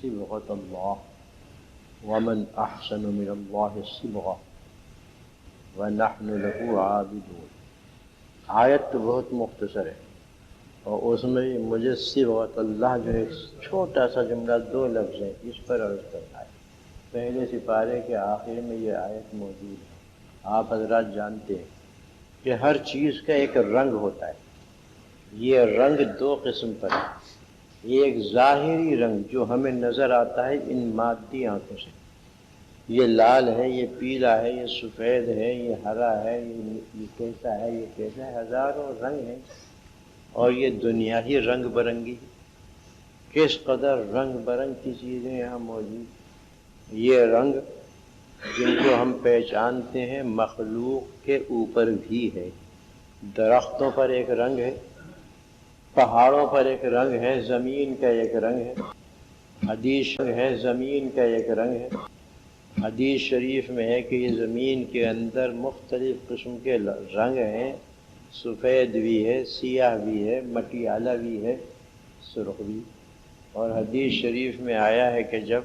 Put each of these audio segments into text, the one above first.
صبغة الله ومن أحسن من الله صبغة ونحن له عابدون۔ آیت تو بہت مختصر ہے اور اس میں مجھے صبغۃ اللہ جو ایک چھوٹا سا جملہ 2 لفظ ہیں اس پر عرض کرنا ہے۔ پہلے سپارے کے آخر میں یہ آیت موجود ہے۔ آپ حضرات جانتے ہیں کہ ہر چیز کا ایک رنگ ہوتا ہے۔ یہ رنگ 2 قسم پر ہے۔ ایک ظاہری رنگ جو ہمیں نظر آتا ہے ان مادی آنکھوں سے، یہ لال ہے، یہ پیلا ہے، یہ سفید ہے، یہ ہرا ہے، یہ کیسا ہے، یہ کیسا ہے، ہزاروں رنگ ہیں۔ اور یہ دنیا ہی رنگ برنگی، کس قدر رنگ برنگ کی چیزیں یہاں موجود۔ یہ رنگ جن کو ہم پہچانتے ہیں مخلوق کے اوپر بھی ہے۔ درختوں پر ایک رنگ ہے، پہاڑوں پر ایک رنگ ہے، زمین کا ایک رنگ ہے، حدیث ہے زمین کا ایک رنگ ہے۔ حدیث شریف میں ہے کہ یہ زمین کے اندر مختلف قسم کے رنگ ہیں، سفید بھی ہے، سیاہ بھی ہے، مٹیالہ بھی ہے، سرخ بھی۔ اور حدیث شریف میں آیا ہے کہ جب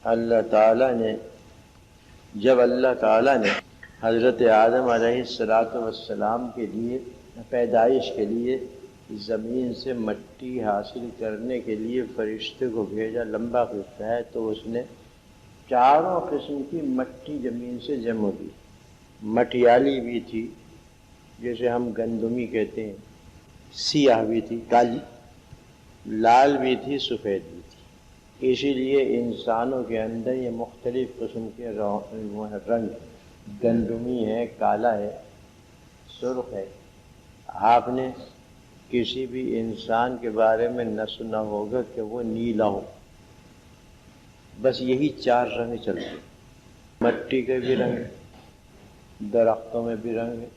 اللہ تعالیٰ نے حضرت آدم علیہ السلام کے لیے پیدائش کے لیے زمین سے مٹی حاصل کرنے کے لیے فرشتے کو بھیجا، لمبا قصہ ہے، تو اس نے 4 قسم کی مٹی زمین سے جمع کی۔ مٹیالی بھی تھی جیسے ہم گندمی کہتے ہیں، سیاہ بھی تھی کالی، لال بھی تھی، سفید بھی تھی۔ اسی لیے انسانوں کے اندر یہ مختلف قسم کے رنگ، گندمی ہے، کالا ہے، سرخ ہے۔ آپ نے کسی بھی انسان کے بارے میں نہ سنا ہوگا کہ وہ نیلا ہو، بس یہی 4 رنگ چلتے ہیں۔ مٹی کے بھی رنگ ہے، درختوں میں بھی رنگ ہے،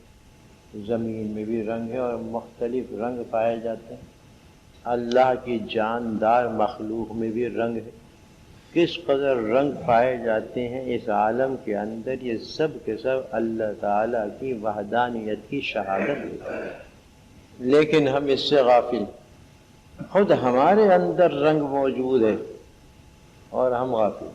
زمین میں بھی رنگ ہے، اور مختلف رنگ پائے جاتے ہیں۔ اللہ کی جاندار مخلوق میں بھی رنگ ہے۔ کس قدر رنگ پائے جاتے ہیں اس عالم کے اندر، یہ سب کے سب اللہ تعالیٰ کی وحدانیت کی شہادت ہے۔ لیکن ہم اس سے غافل، خود ہمارے اندر رنگ موجود ہے اور ہم غافل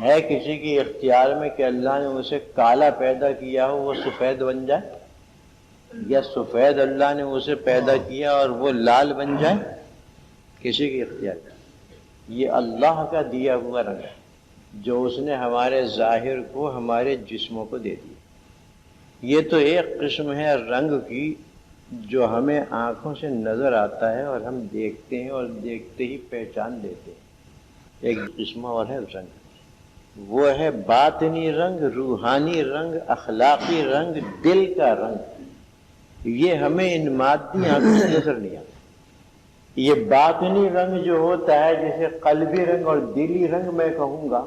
ہے۔ کسی کی اختیار میں کہ اللہ نے اسے کالا پیدا کیا ہو وہ سفید بن جائے، یا سفید اللہ نے اسے پیدا کیا اور وہ لال بن جائے؟ کسی کی اختیار میں۔ یہ اللہ کا دیا ہوا رنگ ہے جو اس نے ہمارے ظاہر کو، ہمارے جسموں کو دے دیا۔ یہ تو ایک قسم ہے رنگ کی جو ہمیں آنکھوں سے نظر آتا ہے اور ہم دیکھتے ہیں اور دیکھتے ہی پہچان لیتے ہیں۔ ایک قسم اور ہے رنگ، وہ ہے باطنی رنگ، روحانی رنگ، اخلاقی رنگ، دل کا رنگ۔ یہ ہمیں ان مادی آنکھوں سے نظر نہیں آتا۔ یہ باطنی رنگ جو ہوتا ہے، جسے قلبی رنگ اور دلی رنگ میں کہوں گا،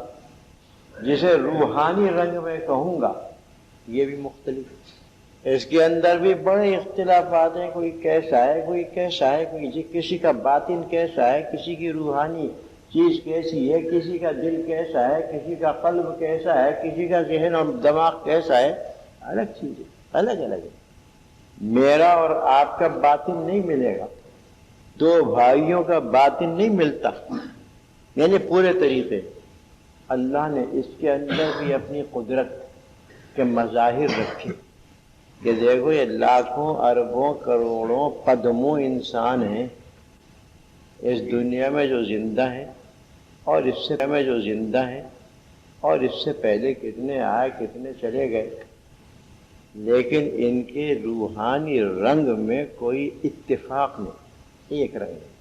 جسے روحانی رنگ میں کہوں گا، یہ بھی مختلف ہے۔ اس کے اندر بھی بڑے اختلافات ہیں، کوئی کیسا ہے، کوئی کیسا ہے، کسی کا باطن کیسا ہے، کسی کی روحانی چیز کیسی ہے، کسی کا دل کیسا ہے، کسی کا قلب کیسا ہے، کسی کا ذہن اور دماغ کیسا ہے، الگ چیز ہے، الگ الگ ہے۔ میرا اور آپ کا باطن نہیں ملے گا، 2 بھائیوں کا باطن نہیں ملتا، یعنی پورے طریقے۔ اللہ نے اس کے اندر بھی اپنی قدرت کے مظاہر رکھے کہ دیکھو یہ لاکھوں اربوں کروڑوں قدموں انسان ہیں اس دنیا میں جو زندہ ہیں، اور اس سے میں جو زندہ ہیں، اور اس سے پہلے کتنے آئے کتنے چلے گئے، لیکن ان کے روحانی رنگ میں کوئی اتفاق نہیں، ایک رنگ ہے۔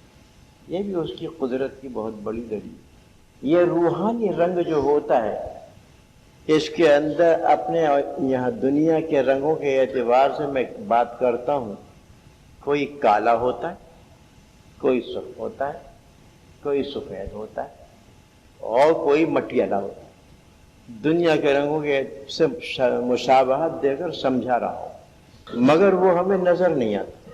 یہ بھی اس کی قدرت کی بہت بڑی دلیل۔ یہ روحانی رنگ جو ہوتا ہے، اس کے اندر اپنے یہاں دنیا کے رنگوں کے اعتبار سے میں بات کرتا ہوں، کوئی کالا ہوتا ہے، کوئی سرخ ہوتا ہے، کوئی سفید ہوتا ہے، اور کوئی مٹیالہ ہوتا ہے۔ دنیا کے رنگوں کے سے مشابہت دے کر سمجھا رہا ہوں، مگر وہ ہمیں نظر نہیں آتا۔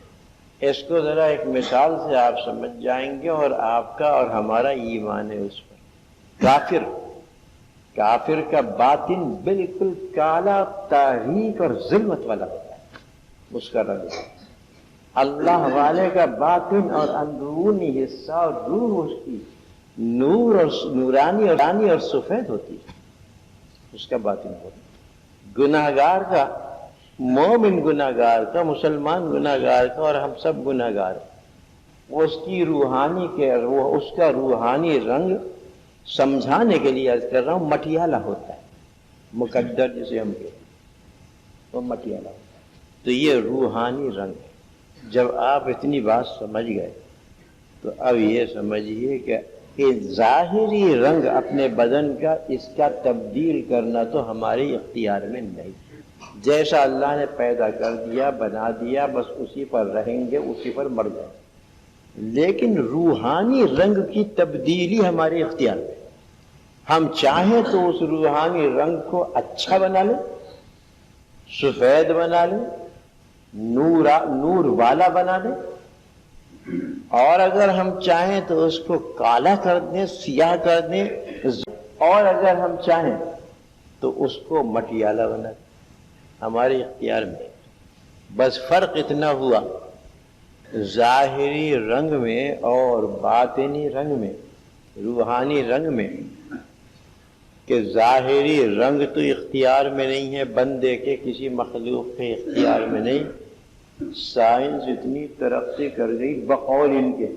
اس کو ذرا ایک مثال سے آپ سمجھ جائیں گے، اور آپ کا اور ہمارا ایمان ہے اس پر۔ کافر کا باطن بالکل کالا، تاریک اور ظلمت والا ہوتا ہے، اس کا رنگ۔ اللہ والے کا باطن اور اندرونی حصہ اور روح اس کی نور اور نورانی اور سفید ہوتی ہے، اس کا باطن ہوتا ہے۔ گناہگار کا، مومن گناہگار کا، مسلمان گناہگار کا، اور ہم سب گناہگار، اس کی روحانی اس کا روحانی رنگ سمجھانے کے لیے عرض کر رہا ہوں، مٹیالہ ہوتا ہے، مقدر جسے ہم کہتے ہیں وہ مٹیالہ ہوتا ہے۔ تو یہ روحانی رنگ ہے۔ جب آپ اتنی بات سمجھ گئے تو اب یہ سمجھیے کہ ظاہری رنگ اپنے بدن کا، اس کا تبدیل کرنا تو ہمارے اختیار میں نہیں۔ جیسا اللہ نے پیدا کر دیا، بنا دیا، بس اسی پر رہیں گے، اسی پر مر جائیں۔ لیکن روحانی رنگ کی تبدیلی ہمارے اختیار میں، ہم چاہیں تو اس روحانی رنگ کو اچھا بنا لیں، سفید بنا لیں، نور والا بنا دیں، اور اگر ہم چاہیں تو اس کو کالا کر دیں، سیاہ کر دیں، اور اگر ہم چاہیں تو اس کو مٹیالہ بنا دیں، ہمارے اختیار میں۔ بس فرق اتنا ہوا ظاہری رنگ میں اور باطنی رنگ میں، روحانی رنگ میں، کہ ظاہری رنگ تو اختیار میں نہیں ہے بندے کے، کسی مخلوق کے اختیار میں نہیں۔ سائنس اتنی ترقی کر گئی بقول ان کے،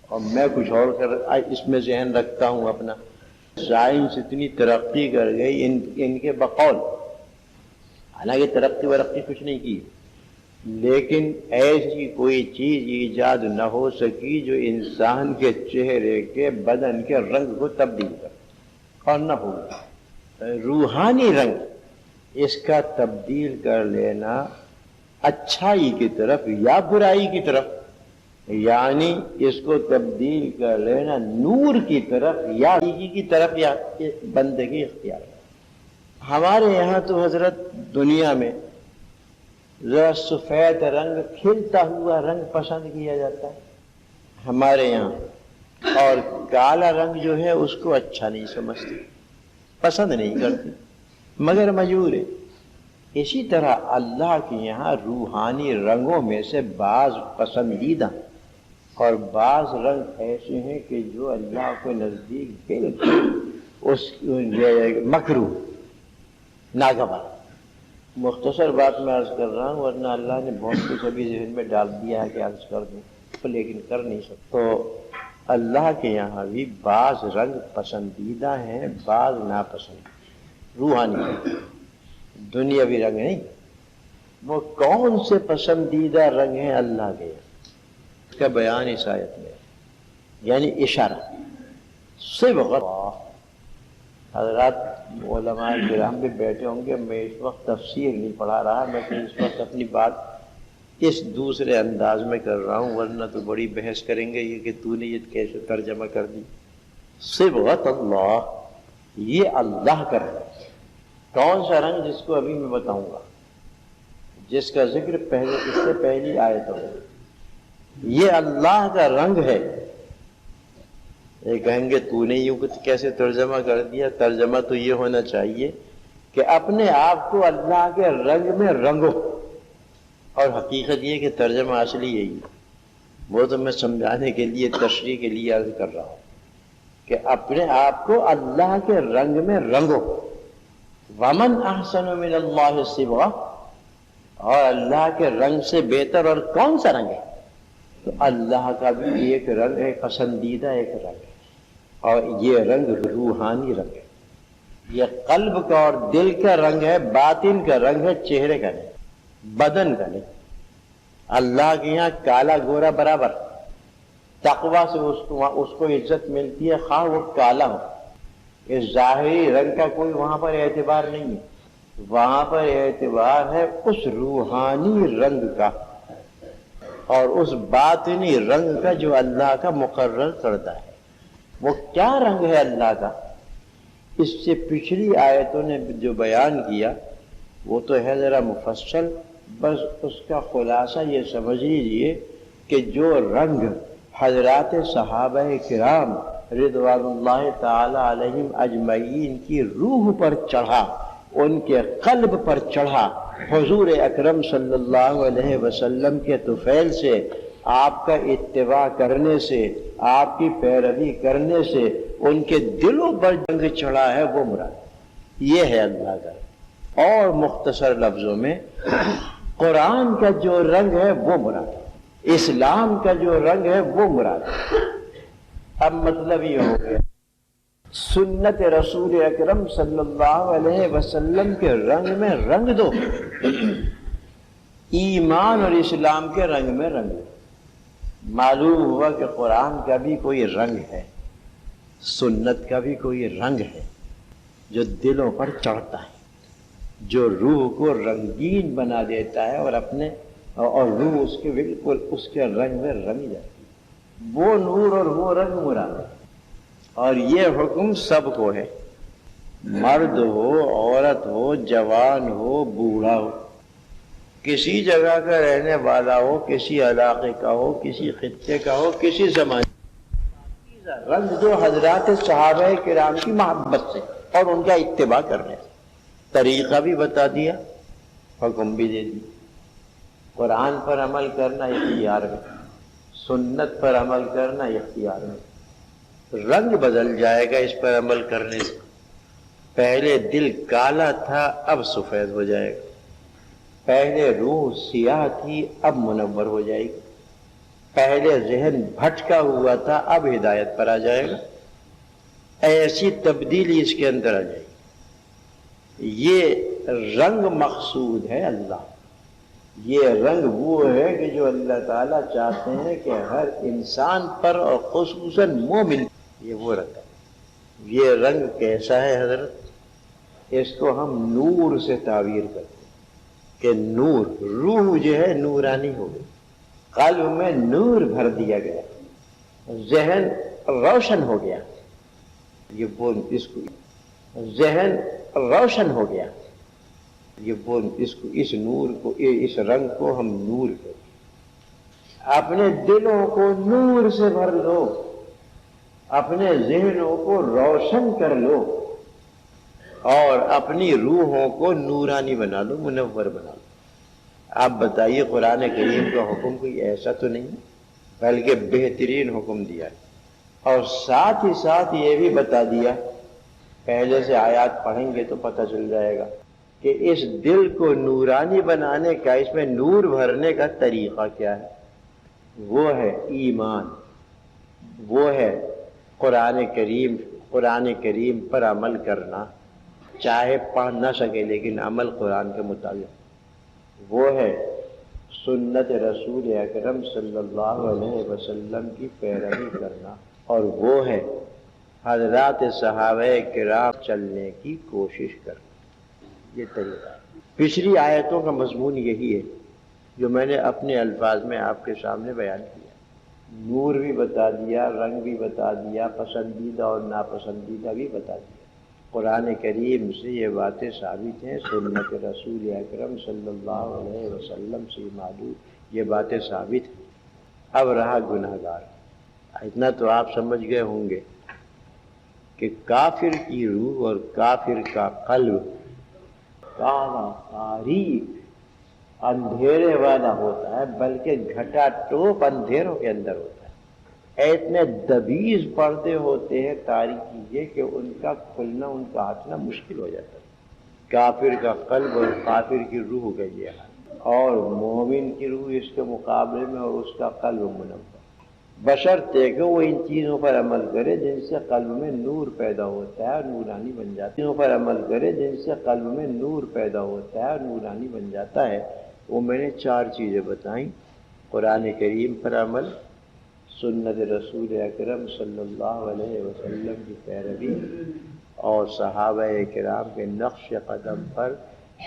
اور میں کچھ اور اس میں ذہن رکھتا ہوں اپنا، سائنس اتنی ترقی کر گئی ان کے بقول، حالانکہ ترقی ورقی کچھ نہیں کی، لیکن ایسی کوئی چیز ایجاد نہ ہو سکی جو انسان کے چہرے کے، بدن کے رنگ کو تبدیل کر، اور نہ ہو روحانی رنگ، اس کا تبدیل کر لینا اچھائی کی طرف یا برائی کی طرف، یعنی اس کو تبدیل کر لینا نور کی طرف یا نیکی کی طرف، یا بندے کی اختیار ہے۔ ہمارے یہاں تو حضرت دنیا میں ذرا سفید رنگ، کھلتا ہوا رنگ پسند کیا جاتا ہے ہمارے یہاں، اور کالا رنگ جو ہے اس کو اچھا نہیں سمجھتے، پسند نہیں کرتے، مگر مجبور ہے۔ اسی طرح اللہ کے یہاں روحانی رنگوں میں سے بعض پسندیدہ اور بعض رنگ ایسے ہیں کہ جو اللہ کے نزدیک بالکل مکروہ، ناگوار۔ مختصر بات میں عرض کر رہا ہوں، ورنہ اللہ نے بہت کچھ ابھی ذہن میں ڈال دیا ہے کہ عرض کر دوں، لیکن کر نہیں سکتا۔ تو اللہ کے یہاں بھی بعض رنگ پسندیدہ ہیں، بعض ناپسند، روحانی، دنیاوی رنگ نہیں۔ وہ کون سے پسندیدہ رنگ ہیں اللہ کے، اس کا بیان اس آیت میں، یعنی اشارہ صبغۃ اللہ۔ حضرات علماء کرام بھی بیٹھے ہوں گے، میں اس وقت تفسیر نہیں پڑھا رہا، میں تو اس وقت اپنی بات اس دوسرے انداز میں کر رہا ہوں، ورنہ تو بڑی بحث کریں گے یہ کہ تو نے یہ کیسے ترجمہ کر دی۔ صبغۃ اللہ، یہ اللہ کا رنگ ہے۔ کون سا رنگ؟ جس کو ابھی میں بتاؤں گا، جس کا ذکر پہلے، اس سے پہلی آیت ہے، یہ اللہ کا رنگ ہے۔ یہ کہیں گے تو نے یوں کیسے ترجمہ کر دیا؟ ترجمہ تو یہ ہونا چاہیے کہ اپنے آپ کو اللہ کے رنگ میں رنگو، اور حقیقت یہ کہ ترجمہ اصلی یہی ہے، وہ تو میں سمجھانے کے لیے، تشریح کے لیے عرض کر رہا ہوں کہ اپنے آپ کو اللہ کے رنگ میں رنگو۔ ومن احسن من اللہ صبغۃ، اور اللہ کے رنگ سے بہتر اور کون سا رنگ ہے؟ تو اللہ کا بھی ایک رنگ ہے، پسندیدہ ایک رنگ ہے، اور یہ رنگ روحانی رنگ ہے، یہ قلب کا اور دل کا رنگ ہے، باطن کا رنگ ہے، چہرے کا نہیں، بدن کا نہیں۔ اللہ کے یہاں کالا گورا برابر، تقویٰ سے اس کو عزت ملتی ہے، خواہ وہ کالا ہو۔ اس ظاہری رنگ کا کوئی وہاں پر اعتبار نہیں ہے، وہاں پر اعتبار ہے اس روحانی رنگ کا اور اس باطنی رنگ کا جو اللہ کا مقرر کرتا ہے۔ وہ کیا رنگ ہے اللہ کا؟ اس سے پچھلی آیتوں نے جو بیان کیا وہ تو ہے ذرا مفصل، بس اس کا خلاصہ یہ سمجھ لیجیے کہ جو رنگ حضرات صحابہ کرام رضوان اللہ تعالی علیہم اجمعین کی روح پر چڑھا، ان کے قلب پر چڑھا، حضور اکرم صلی اللہ علیہ وسلم کے طفیل سے، آپ کا اتباع کرنے سے، آپ کی پیروی کرنے سے ان کے دلوں پر جنگ چڑھا ہے، وہ مراد یہ ہے اللہ کا۔ اور مختصر لفظوں میں قرآن کا جو رنگ ہے وہ مراد ہے، اسلام کا جو رنگ ہے وہ مراد ہے۔ اب مطلب یہ ہو گیا سنت رسول اکرم صلی اللہ علیہ وسلم کے رنگ میں رنگ دو، ایمان اور اسلام کے رنگ میں رنگ دو۔ معلوم ہوا کہ قرآن کا بھی کوئی رنگ ہے، سنت کا بھی کوئی رنگ ہے جو دلوں پر چڑھتا ہے، جو روح کو رنگین بنا دیتا ہے اور روح اس کے بالکل اس کے رنگ میں رنگ جاتی ہے۔ وہ نور اور وہ رنگ مراد ہے، اور یہ حکم سب کو ہے، مرد ہو، عورت ہو، جوان ہو، بوڑھا ہو، کسی جگہ کا رہنے والا ہو، کسی علاقے کا ہو، کسی خطے کا ہو، کسی زمانے کا رنگ جو حضرات صحابہ کرام کی محبت سے اور ان کا اتباع کرنے سے۔ طریقہ بھی بتا دیا، حکم بھی دے دیا۔ قرآن پر عمل کرنا اختیار میں، سنت پر عمل کرنا اختیار میں۔ رنگ بدل جائے گا اس پر عمل کرنے سے۔ پہلے دل کالا تھا، اب سفید ہو جائے گا۔ پہلے روح سیاہ تھی، اب منور ہو جائے گی۔ پہلے ذہن بھٹکا ہوا تھا، اب ہدایت پر آ جائے گا۔ ایسی تبدیلی اس کے اندر آ جائے گی۔ یہ رنگ مقصود ہے اللہ، یہ رنگ وہ ہے کہ جو اللہ تعالیٰ چاہتے ہیں کہ ہر انسان پر اور خصوصاً مومن، یہ وہ رنگ ہے۔ یہ رنگ کیسا ہے حضرت؟ اس کو ہم نور سے تعبیر کرتے ہیں کہ نور، روح جو ہے نورانی ہو گئی، قلب میں نور بھر دیا گیا، ذہن روشن ہو گیا۔ یہ وہ اس کو ذہن روشن ہو گیا، یہ وہ اس نور کو، اس رنگ کو ہم نور کہتے ہیں۔ اپنے دلوں کو نور سے بھر لو، اپنے ذہنوں کو روشن کر لو، اور اپنی روحوں کو نورانی بنا لو، منور بنا لو۔ آپ بتائیے قرآن کریم کا حکم کوئی ایسا تو نہیں ہے، بلکہ بہترین حکم دیا ہے، اور ساتھ ہی ساتھ یہ بھی بتا دیا، پہلے سے آیات پڑھیں گے تو پتہ چل جائے گا کہ اس دل کو نورانی بنانے کا، اس میں نور بھرنے کا طریقہ کیا ہے۔ وہ ہے ایمان، وہ ہے قرآن کریم پر عمل کرنا، چاہے پڑھ نہ سکے لیکن عمل قرآن کے مطابق۔ وہ ہے سنت رسول اکرم صلی اللہ علیہ وسلم کی پیروی کرنا، اور وہ ہے حضرات صحابہ کرام چلنے کی کوشش کرنا۔ یہ طریقہ ہے۔ پچھلی آیتوں کا مضمون یہی ہے جو میں نے اپنے الفاظ میں آپ کے سامنے بیان کیا۔ نور بھی بتا دیا، رنگ بھی بتا دیا، پسندیدہ اور ناپسندیدہ بھی بتا دیا۔ قرآن کریم سے یہ باتیں ثابت ہیں، سنت رسول اکرم صلی اللہ علیہ وسلم سے معلوم یہ باتیں ثابت ہیں۔ اب رہا گناہگار، اتنا تو آپ سمجھ گئے ہوں گے کہ کافر کی روح اور کافر کا قلب کالا تاریک اندھیرے والا ہوتا ہے، بلکہ گھٹا ٹوپ اندھیروں کے اندر ہوتا ہے۔ اتنے دبیز پردے ہوتے ہیں تاریکی یہ کہ ان کا کھلنا، ان کا ہٹنا مشکل ہو جاتا ہے۔ کافر کا قلب اور کافر کی روح کا یہ حال، اور مومن کی روح اس کے مقابلے میں اور اس کا قلب منور، بشرطے کہ وہ ان چیزوں پر عمل کرے جن سے قلب میں نور پیدا ہوتا ہے اور نورانی بن جاتا ہے۔ چیزوں پر عمل کرے جن سے قلب میں نور پیدا ہوتا ہے اور نورانی بن جاتا ہے۔ وہ میں نے 4 چیزیں بتائیں: قرآن کریم پر عمل، سنت رسول اکرم صلی اللہ علیہ وسلم کی پیروی، اور صحابہ کرام کے نقش قدم پر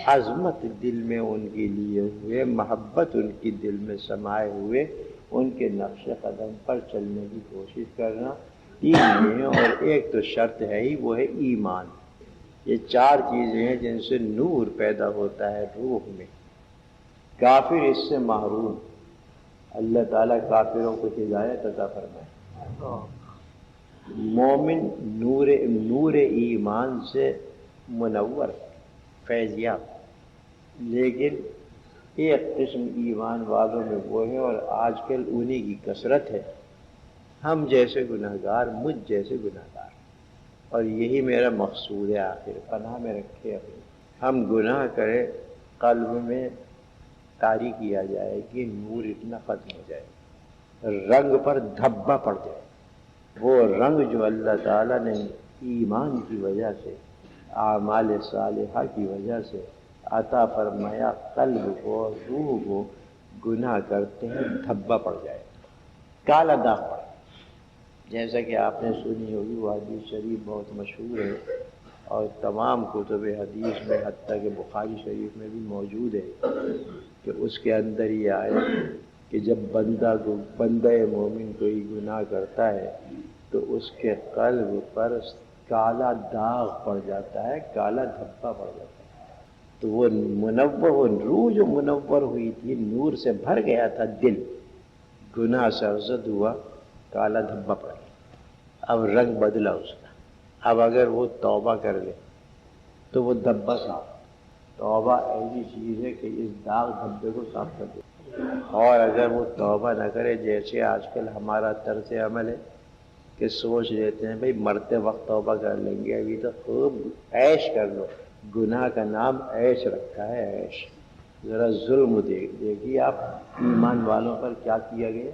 عظمت دل میں ان کی لیے ہوئے، محبت ان کی دل میں سمائے ہوئے ان کے نقش قدم پر چلنے کی کوشش کرنا۔ 3 ہیں، اور ایک تو شرط ہے ہی، وہ ہے ایمان۔ یہ 4 چیزیں ہیں جن سے نور پیدا ہوتا ہے روح میں۔ کافر اس سے محروم، اللہ تعالیٰ کافروں کو ہدایت عطا فرمائے۔ مومن نور ایمان سے منور، فیضیاب، لیکن ایک قسم ایمان والوں میں وہ ہے، اور آج کل انہی کی کثرت ہے ہم جیسے گناہگار، مجھ جیسے گناہگار، اور یہی میرا مقصود ہے آخر، پناہ میں رکھے اپنے۔ ہم گناہ کریں، قلب میں تاریکی آ جائے گی، نور اتنا ختم ہو جائے، رنگ پر دھبا پڑ جائے۔ وہ رنگ جو اللہ تعالیٰ نے ایمان کی وجہ سے، اعمال صالحہ کی وجہ سے عطا فرمایا، قلب کو، روح کو گناہ کرتے ہیں دھبا پڑ جائے، کالا داغ پڑ۔ جیسا کہ آپ نے سنی ہوگی، وہ حدیث شریف بہت مشہور ہے اور تمام کتب حدیث میں، حتیٰ کہ بخاری شریف میں بھی موجود ہے، کہ اس کے اندر یہ آئے کہ جب بندہ مومن کوئی گناہ کرتا ہے تو اس کے قلب پر کالا داغ پڑ جاتا ہے، کالا دھبا پڑ جاتا ہے۔ تو وہ منور روح جو منور ہوئی تھی، نور سے بھر گیا تھا دل، گناہ سرزد ہوا، کالا دھبا پڑ گیا، اب رنگ بدلا اس کا۔ اب اگر وہ توبہ کر لے تو وہ دھبا صاف۔ توبہ ایسی چیز ہے کہ اس داغ دھبے کو صاف کر دے، اور اگر وہ توبہ نہ کرے، جیسے آج کل ہمارا طرز عمل ہے کہ سوچ لیتے ہیں بھئی مرتے وقت توبہ کر لیں گے، ابھی تو خوب عیش کر لو۔ گناہ کا نام عیش رکھا ہے، عیش۔ ذرا ظلم دیکھیے آپ، ایمان والوں پر کیا کیا گیا۔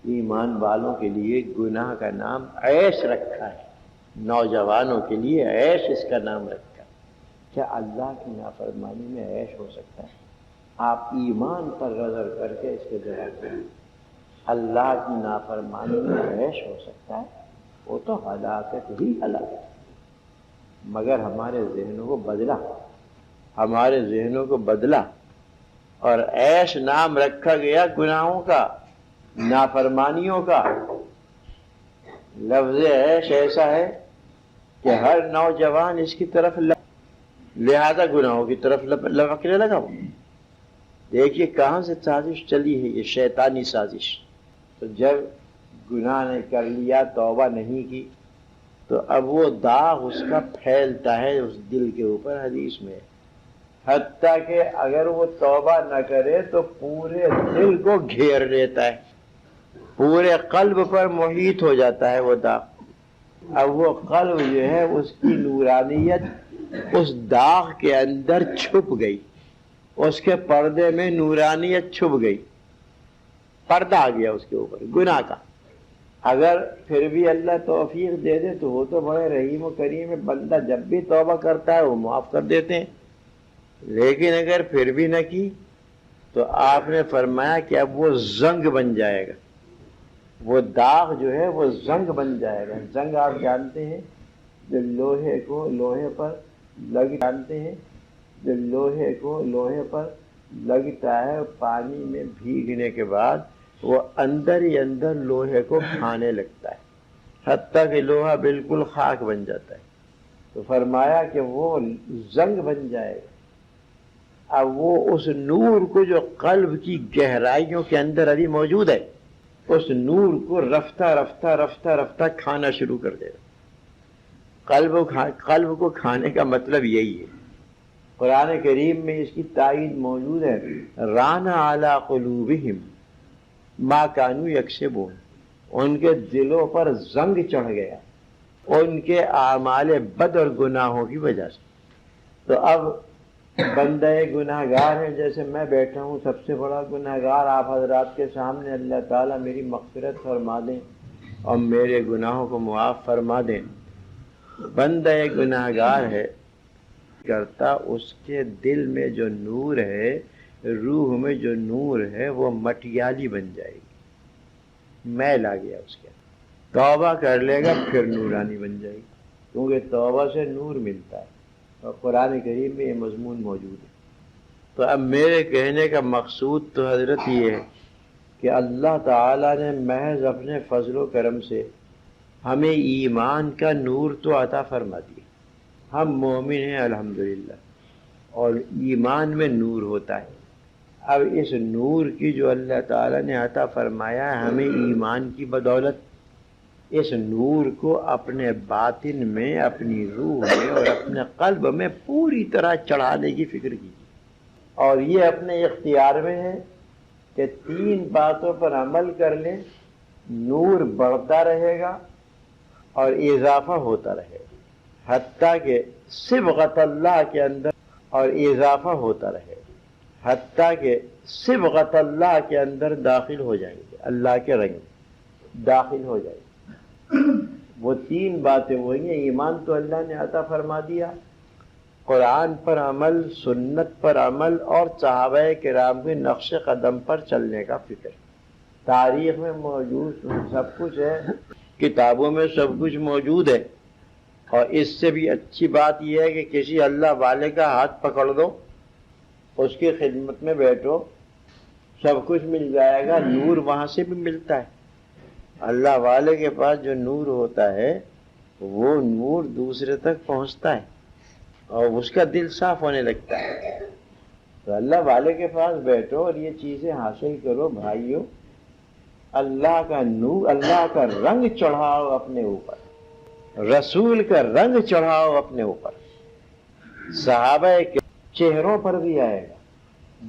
ایمان والوں کے لیے گناہ کا نام عیش رکھا ہے، نوجوانوں کے لیے عیش اس کا نام رکھا ہے۔ کیا اللہ کی نافرمانی میں عیش ہو سکتا ہے؟ آپ ایمان پر نظر کر کے اس کے جواب دیں، اللہ کی نافرمانی میں عیش ہو سکتا ہے؟ وہ تو ہلاکت ہی ہلاکت۔ مگر ہمارے ذہنوں کو بدلا، ہمارے ذہنوں کو بدلا، اور عیش نام رکھا گیا گناہوں کا، نافرمانیوں کا۔ لفظ عیش ایسا ہے کہ ہر نوجوان اس کی طرف لہذا گناہوں کی طرف لپکنے لگا۔ دیکھیے کہاں سے سازش چلی ہے، یہ شیطانی سازش۔ تو جب گناہ نے کر لیا، توبہ نہیں کی، تو اب وہ داغ اس کا پھیلتا ہے اس دل کے اوپر، حدیث میں، حتیٰ کہ اگر وہ توبہ نہ کرے تو پورے دل کو گھیر لیتا ہے، پورے قلب پر محیط ہو جاتا ہے وہ داغ۔ اب وہ قلب جو ہے، اس کی نورانیت اس داغ کے اندر چھپ گئی، اس کے پردے میں نورانیت چھپ گئی، پردہ آ گیا اس کے اوپر گناہ کا۔ اگر پھر بھی اللہ توفیق دے دے تو وہ تو بڑے رحیم و کریم ہے، بندہ جب بھی توبہ کرتا ہے وہ معاف کر دیتے ہیں۔ لیکن اگر پھر بھی نہ کی تو آپ نے فرمایا کہ اب وہ زنگ بن جائے گا، وہ داغ جو ہے وہ زنگ بن جائے گا۔ زنگ آپ جانتے ہیں، جو لوہے کو لوہے پر جانتے ہیں، جو لوہے کو لوہے پر لگتا ہے، پانی میں بھیگنے کے بعد وہ اندر ہی اندر لوہے کو کھانے لگتا ہے، حتیٰ کہ لوہا بالکل خاک بن جاتا ہے۔ تو فرمایا کہ وہ زنگ بن جائے گا۔ اب وہ اس نور کو جو قلب کی گہرائیوں کے اندر ابھی موجود ہے، اس نور کو رفتہ رفتہ رفتہ رفتہ کھانا شروع کر دے گا۔ قلب کو کھانے کا مطلب یہی ہے۔ قرآن کریم میں اس کی تائید موجود ہے، ران علی قلوبہم ما کانوا یکسبون، ان کے دلوں پر زنگ چڑھ گیا ان کے اعمال بد اور گناہوں کی وجہ سے۔ تو اب بندہ گناہ گار ہے، جیسے میں بیٹھا ہوں سب سے بڑا گناہ گار آپ حضرات کے سامنے، اللہ تعالیٰ میری مغفرت فرما دیں اور میرے گناہوں کو معاف فرما دیں۔ بندہ گناہ گار ہے کرتا، اس کے دل میں جو نور ہے، روح میں جو نور ہے، وہ مٹیالی بن جائے گی، میل آ گیا اس کے۔ توبہ کر لے گا پھر نورانی بن جائے گی، کیونکہ توبہ سے نور ملتا ہے، اور قرآن کریم میں یہ مضمون موجود ہے۔ تو اب میرے کہنے کا مقصود تو حضرت یہ ہے کہ اللہ تعالیٰ نے محض اپنے فضل و کرم سے ہمیں ایمان کا نور تو عطا فرما دیا، ہم مومن ہیں الحمدللہ، اور ایمان میں نور ہوتا ہے۔ اب اس نور کی جو اللہ تعالیٰ نے عطا فرمایا ہے ہمیں ایمان کی بدولت، اس نور کو اپنے باطن میں، اپنی روح میں اور اپنے قلب میں پوری طرح چڑھانے کی فکر کیجیے، اور یہ اپنے اختیار میں ہے کہ 3 باتوں پر عمل کر لیں، نور بڑھتا رہے گا اور اضافہ ہوتا رہے گا، حتیٰ کہ صبغت اللہ کے اندر اور اضافہ ہوتا رہے گا، حتیٰ کہ صبغت اللہ کے اندر داخل ہو جائیں گے، اللہ کے رنگ داخل ہو جائیں گے۔ وہ تین باتیں وہی ہیں، ایمان تو اللہ نے عطا فرما دیا، قرآن پر عمل، سنت پر عمل، اور صحابہ کرام کے نقش قدم پر چلنے کا فکر۔ تاریخ میں موجود سب کچھ ہے، کتابوں میں سب کچھ موجود ہے، اور اس سے بھی اچھی بات یہ ہے کہ کسی اللہ والے کا ہاتھ پکڑ دو، اس کی خدمت میں بیٹھو، سب کچھ مل جائے گا۔ نور وہاں سے بھی ملتا ہے، اللہ والے کے پاس جو نور ہوتا ہے وہ نور دوسرے تک پہنچتا ہے اور اس کا دل صاف ہونے لگتا ہے۔ تو اللہ والے کے پاس بیٹھو اور یہ چیزیں حاصل کرو بھائیوں، اللہ کا نور، اللہ کا رنگ چڑھاؤ اپنے اوپر، رسول کا رنگ چڑھاؤ اپنے اوپر۔ صحابہ کے چہروں پر بھی آئے گا،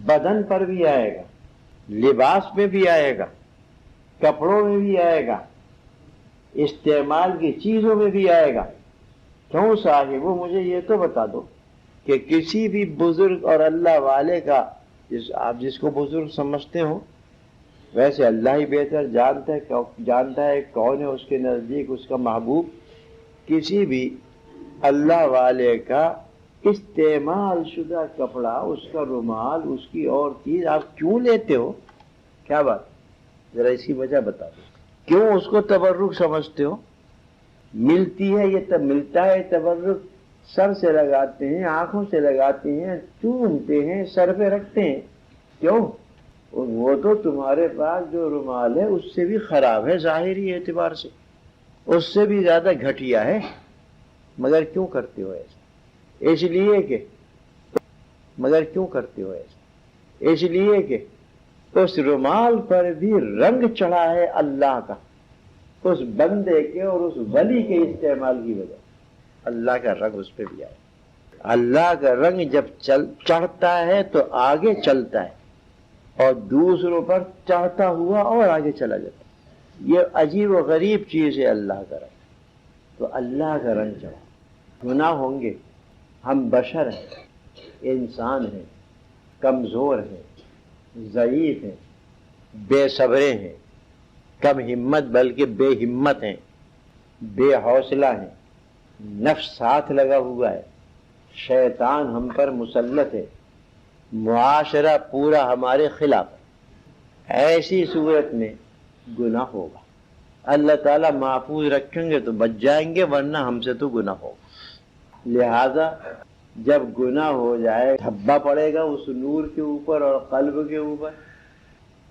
بدن پر بھی آئے گا، لباس میں بھی آئے گا، کپڑوں میں بھی آئے گا، استعمال کی چیزوں میں بھی آئے گا۔ کیوں صاحبو مجھے یہ تو بتا دو کہ کسی بھی بزرگ اور اللہ والے کا، آپ جس کو بزرگ سمجھتے ہو، ویسے اللہ ہی بہتر جانتا ہے کون ہے اس کے نزدیک اس کا محبوب، کسی بھی اللہ والے کا استعمال شدہ کپڑا، اس کا رومال، اس کی اور چیز آپ کیوں لیتے ہو؟ کیا بات؟ ذرا اس کی وجہ بتا دو، کیوں اس کو تبرک سمجھتے ہو؟ ملتی ہے یہ تب ملتا ہے تبرک، سر سے لگاتے ہیں، آنکھوں سے لگاتے ہیں، چومتے ہیں، سر پہ رکھتے ہیں، کیوں؟ وہ تو تمہارے پاس جو رومال ہے اس سے بھی خراب ہے ظاہری اعتبار سے، اس سے بھی زیادہ گھٹیا ہے، مگر کیوں کرتے ہو ایسا؟ اس لیے کہ مگر کیوں کرتے ہو ایسا؟ اس لیے کہ اس رومال پر بھی رنگ چڑھا ہے اللہ کا، اس بندے کے اور اس ولی کے استعمال کی وجہ، اللہ کا رنگ اس پہ بھی آئے۔ اللہ کا رنگ جب چڑھتا ہے تو آگے چلتا ہے اور دوسروں پر چڑھتا ہوا اور آگے چلا جاتا ہے۔ یہ عجیب و غریب چیز ہے اللہ کا رنگ۔ تو اللہ کا رنگ چڑھا، گناہ ہوں گے، ہم بشر ہیں، انسان ہیں، کمزور ہیں، ضعیف ہیں، بے صبرے ہیں، کم ہمت بلکہ بے ہمت ہیں، بے حوصلہ ہیں، نفس ساتھ لگا ہوا ہے، شیطان ہم پر مسلط ہے، معاشرہ پورا ہمارے خلاف ہے۔ ایسی صورت میں گناہ ہوگا، اللہ تعالیٰ محفوظ رکھیں گے تو بچ جائیں گے، ورنہ ہم سے تو گناہ ہوگا۔ لہذا جب گناہ ہو جائے دھبا پڑے گا اس نور کے اوپر اور قلب کے اوپر،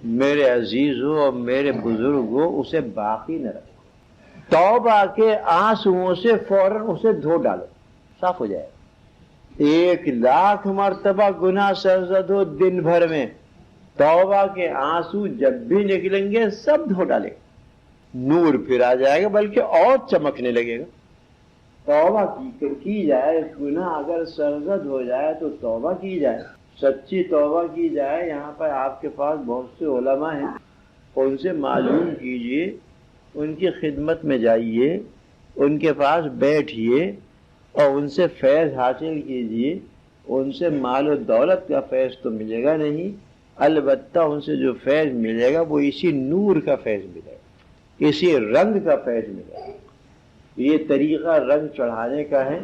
میرے عزیزوں اور میرے بزرگوں، اسے باقی نہ رکھو، توبہ کے آنسوؤں سے فوراً اسے دھو ڈالو، صاف ہو جائے گا۔ 1,00,000 مرتبہ گناہ سرزد ہو دن بھر میں، توبہ کے آنسو جب بھی نکلیں گے سب دھو ڈالے گا، نور پھر آ جائے گا، بلکہ اور چمکنے لگے گا۔ توبہ کی جائے، گناہ اگر سرزد ہو جائے تو توبہ کی جائے، سچی توبہ کی جائے۔ یہاں پر آپ کے پاس بہت سے علماء ہیں، ان سے معلوم کیجئے، ان کی خدمت میں جائیے، ان کے پاس بیٹھیے اور ان سے فیض حاصل کیجئے۔ ان سے مال و دولت کا فیض تو ملے گا نہیں، البتہ ان سے جو فیض ملے گا وہ اسی نور کا فیض ملے گا، اسی رنگ کا فیض ملے گا۔ یہ طریقہ رنگ چڑھانے کا ہے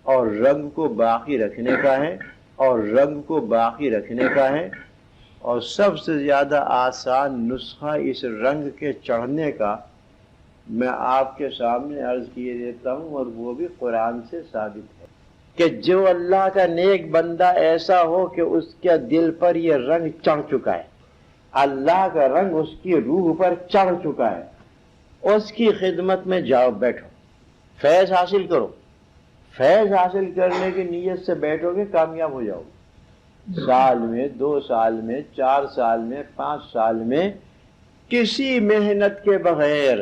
اور رنگ کو باقی رکھنے کا ہے، اور رنگ کو باقی رکھنے کا ہے، اور سب سے زیادہ آسان نسخہ اس رنگ کے چڑھنے کا میں آپ کے سامنے عرض کیے دیتا ہوں، اور وہ بھی قرآن سے ثابت ہے کہ جو اللہ کا نیک بندہ ایسا ہو کہ اس کے دل پر یہ رنگ چڑھ چکا ہے، اللہ کا رنگ اس کی روح پر چڑھ چکا ہے، اس کی خدمت میں جاؤ، بیٹھو، فیض حاصل کرو۔ فیض حاصل کرنے کی نیت سے بیٹھو گے کامیاب ہو جاؤ گے۔ سال میں، 2 سال میں، 4 سال میں، 5 سال میں، کسی محنت کے بغیر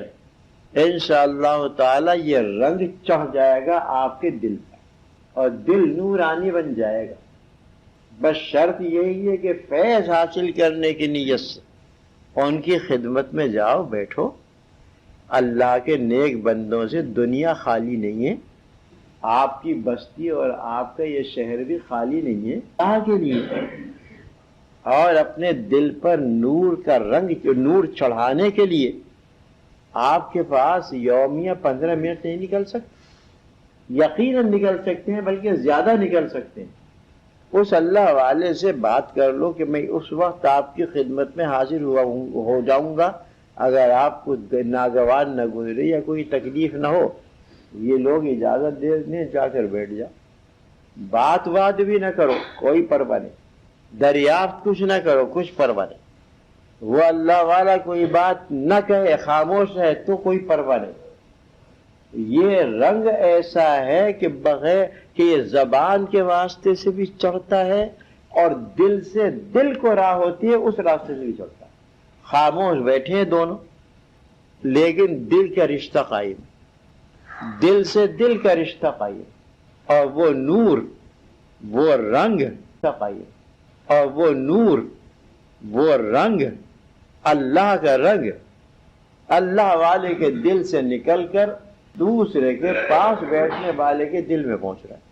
انشاءاللہ تعالی یہ رنگ چڑھ جائے گا آپ کے دل پر، اور دل نورانی بن جائے گا۔ بس شرط یہی ہے کہ فیض حاصل کرنے کی نیت سے، ان کی خدمت میں جاؤ، بیٹھو. اللہ کے نیک بندوں سے دنیا خالی نہیں ہے، آپ کی بستی اور آپ کا یہ شہر بھی خالی نہیں ہے اللہ کے لیے. اور اپنے دل پر نور کا رنگ، نور چڑھانے کے لیے آپ کے پاس یومیہ 15 منٹ نہیں نکل سکتے؟ یقیناً نکل سکتے ہیں، بلکہ زیادہ نکل سکتے ہیں. اس اللہ والے سے بات کر لو کہ میں اس وقت آپ کی خدمت میں حاضر ہو جاؤں گا اگر آپ کو ناگوار نہ گزرے یا کوئی تکلیف نہ ہو. یہ لوگ اجازت دے جا کر بیٹھ جا، بات بھی نہ کرو، کوئی پرواہ نہیں. دریافت کچھ نہ کرو، کچھ پرواہ نہیں. وہ اللہ والا کوئی بات نہ کہے، خاموش ہے تو کوئی پرواہ نہیں. یہ رنگ ایسا ہے کہ بغیر کہ یہ زبان کے واسطے سے بھی چڑھتا ہے اور دل سے دل کو راہ ہوتی ہے اس راستے سے بھی چڑھتا ہے. خاموش بیٹھے ہیں دونوں، لیکن دل کا رشتہ قائم، دل سے دل کا رشتہ قائم. اور وہ نور، وہ رنگ قائم، اور وہ نور، وہ رنگ، اللہ کا رنگ اللہ والے کے دل سے نکل کر دوسرے کے پاس بیٹھنے والے کے دل میں پہنچ رہا ہے.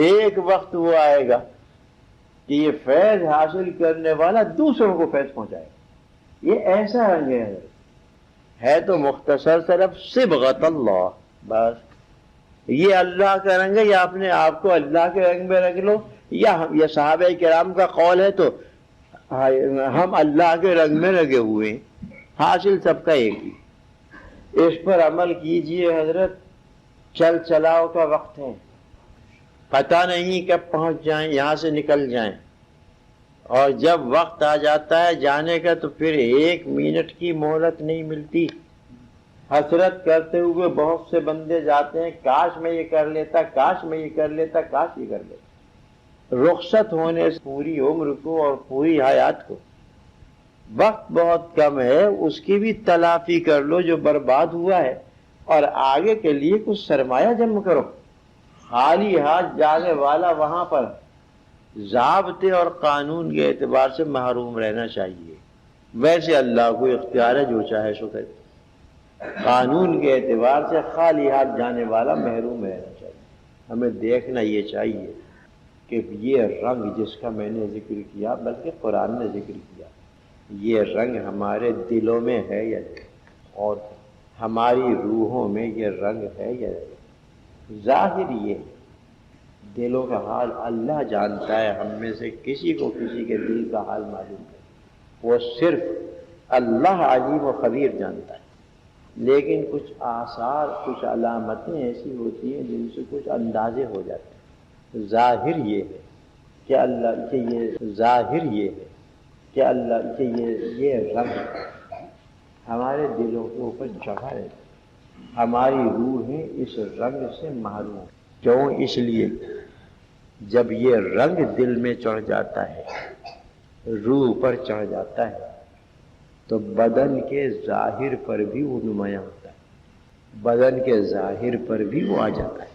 ایک وقت وہ آئے گا کہ یہ فیض حاصل کرنے والا دوسروں کو فیض پہنچائے گا. یہ ایسا رنگ ہے تو مختصر صرف صبغت اللہ، بس یہ اللہ کا رنگ ہے. یا اپنے آپ کو اللہ کے رنگ میں رکھ لو، یا صحابہ کرام کا قول ہے تو ہم اللہ کے رنگ میں لگے ہوئے ہیں. حاصل سب کا ایک ہی. اس پر عمل کیجئے حضرت. چل چلاؤ کا وقت ہے، پتہ نہیں کب پہنچ جائیں، یہاں سے نکل جائیں. اور جب وقت آ جاتا ہے جانے کا تو پھر 1 منٹ کی مہلت نہیں ملتی. حسرت کرتے ہوئے بہت سے بندے جاتے ہیں، کاش میں یہ کر لیتا، کاش میں یہ کر لیتا، کاش یہ کر لیتا. رخصت ہونے سے پوری عمر کو اور پوری حیات کو وقت بہت کم ہے، اس کی بھی تلافی کر لو جو برباد ہوا ہے، اور آگے کے لیے کچھ سرمایہ جمع کرو. خالی ہاتھ جانے والا وہاں پر ضابطے اور قانون کے اعتبار سے محروم رہنا چاہیے. ویسے اللہ کو اختیار ہے، جو چاہے سو کرے. قانون کے اعتبار سے خالی ہاتھ جانے والا محروم رہنا چاہیے. ہمیں دیکھنا یہ چاہیے کہ یہ رنگ جس کا میں نے ذکر کیا، بلکہ قرآن نے ذکر کیا، یہ رنگ ہمارے دلوں میں ہے یا نہیں، اور ہماری روحوں میں یہ رنگ ہے یا نہیں. ظاہر یہ دلوں کا حال اللہ جانتا ہے. ہم میں سے کسی کو کسی کے دل کا حال معلوم ہے، وہ صرف اللہ علیم و خبیر جانتا ہے. لیکن کچھ آثار، کچھ علامتیں ایسی ہوتی ہیں جن سے کچھ اندازے ہو جاتے ہیں. ظاہر یہ ہے کہ اللہ کے یہ رنگ ہمارے دلوں کے اوپر چڑھا ہے. ہماری روحیں اس رنگ سے محروم. کیوں؟ اس لیے جب یہ رنگ دل میں چڑھ جاتا ہے، روح پر چڑھ جاتا ہے، تو بدن کے ظاہر پر بھی وہ نمایاں ہوتا ہے. بدن کے ظاہر پر بھی وہ آ جاتا ہے.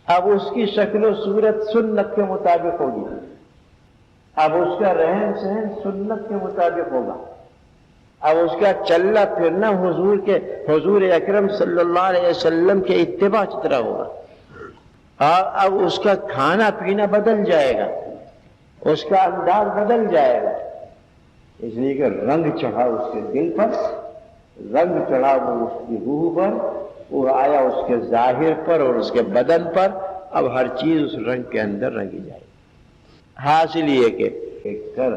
اب اس کی شکل و صورت سنت کے مطابق ہوگی، اب اس کا رہن سہن سنت کے مطابق ہوگا، اب اس کا چلنا پھرنا حضور اکرم صلی اللہ علیہ وسلم کے اتباع کی طرح ہوگا. اب اس کا کھانا پینا بدل جائے گا، اس کا انداز بدل جائے گا. اس لیے کہ رنگ چڑھا اس کے دل پر، رنگ چڑھا وہ اس کی روح پر، وہ آیا اس کے ظاہر پر اور اس کے بدن پر. اب ہر چیز اس رنگ کے اندر رنگی جائے. حاصل یہ کہ ایک کر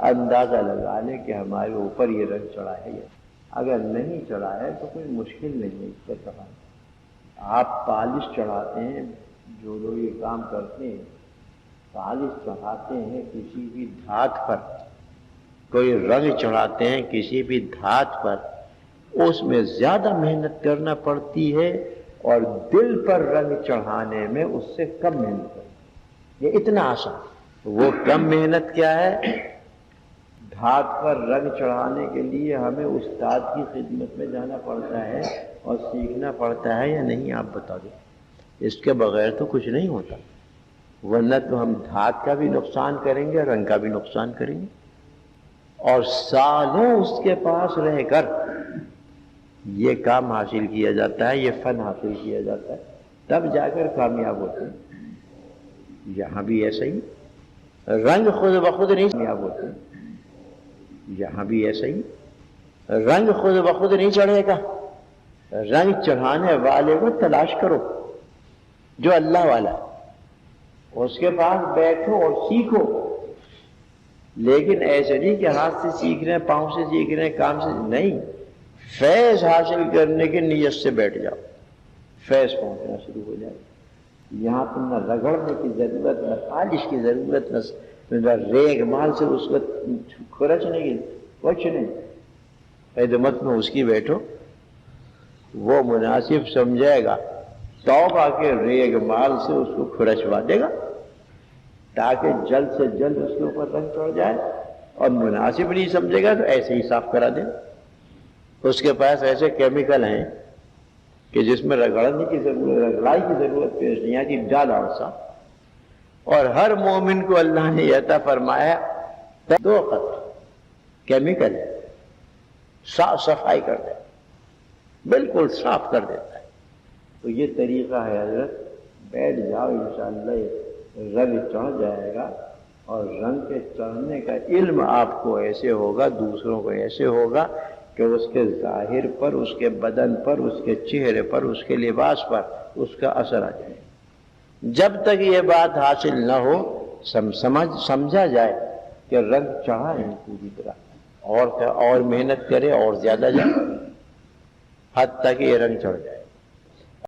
اندازہ لگا لے کہ ہمارے اوپر یہ رنگ چڑھا ہے. اگر نہیں چڑھا ہے تو کوئی مشکل نہیں ہے اس پر چڑھانا. آپ پالش چڑھاتے ہیں، جو لوگ یہ کام کرتے ہیں پالش چڑھاتے ہیں کسی بھی دھات پر، کوئی رنگ چڑھاتے ہیں کسی بھی دھات پر، اس میں زیادہ محنت کرنا پڑتی ہے، اور دل پر رنگ چڑھانے میں اس سے کم محنت کرنا. یہ اتنا آسان. وہ کم محنت کیا ہے؟ دھات پر رنگ چڑھانے کے لیے ہمیں استاد کی خدمت میں جانا پڑتا ہے اور سیکھنا پڑتا ہے یا نہیں؟ آپ بتا دیں. اس کے بغیر تو کچھ نہیں ہوتا، ورنہ تو ہم دھات کا بھی نقصان کریں گے، رنگ کا بھی نقصان کریں گے. اور سالوں اس کے پاس رہ کر یہ کام حاصل کیا جاتا ہے، یہ فن حاصل کیا جاتا ہے، تب جا کر کامیاب ہوتے ہیں۔ یہاں بھی ایسا ہی، رنگ خود بخود نہیں کامیاب ہوتے، یہاں بھی ایسا ہی، رنگ خود بخود نہیں چڑھے گا، رنگ چڑھانے والے کو تلاش کرو جو اللہ والا ہے، اس کے پاس بیٹھو اور سیکھو، لیکن ایسے نہیں کہ ہاتھ سے سیکھ رہے ہیں، پاؤں سے سیکھ رہے ہیں، کام سے نہیں، فیض حاصل کرنے کی نیت سے بیٹھ جاؤ، فیض پہنچنا شروع ہو جائے۔ یہاں تم نہ رگڑنے کی ضرورت، نہ پالش کی ضرورت، نہ ریگ مال سے اس کو کھرچنے کی، کچھ نہیں، خدمت میں اس کی بیٹھو، وہ مناسب سمجھے گا، توبہ کے ریگ مال سے اس کو کھرچوا دے گا تاکہ جلد سے جلد اس کے اوپر رنگ چڑھ جائے، اور مناسب نہیں سمجھے گا تو ایسے ہی صاف کرا دے۔ اس کے پاس ایسے کیمیکل ہیں کہ جس میں رگڑنے کی ضرورت، رگڑائی کی ضرورت پیش نہیں آتی، ڈالا سا۔ اور ہر مومن کو اللہ نے یہ عطا فرمایا 2 قطرے کیمیکل ہے، صاف صفائی کر دیتا ہے، بالکل صاف کر دیتا ہے۔ تو یہ طریقہ ہے حضرت، بیٹھ جاؤ انشاءاللہ رنگ چڑھ جائے گا، اور رنگ کے چڑھنے کا علم آپ کو ایسے ہوگا، دوسروں کو ایسے ہوگا کہ اس کے ظاہر پر، اس کے بدن پر، اس کے چہرے پر، اس کے لباس پر اس کا اثر آ جائے۔ جب تک یہ بات حاصل نہ ہو، سمجھا جائے کہ رنگ چڑھا ہے پوری طرح، اور محنت کرے اور زیادہ جائے، حتیٰ کہ یہ رنگ چڑھ جائے۔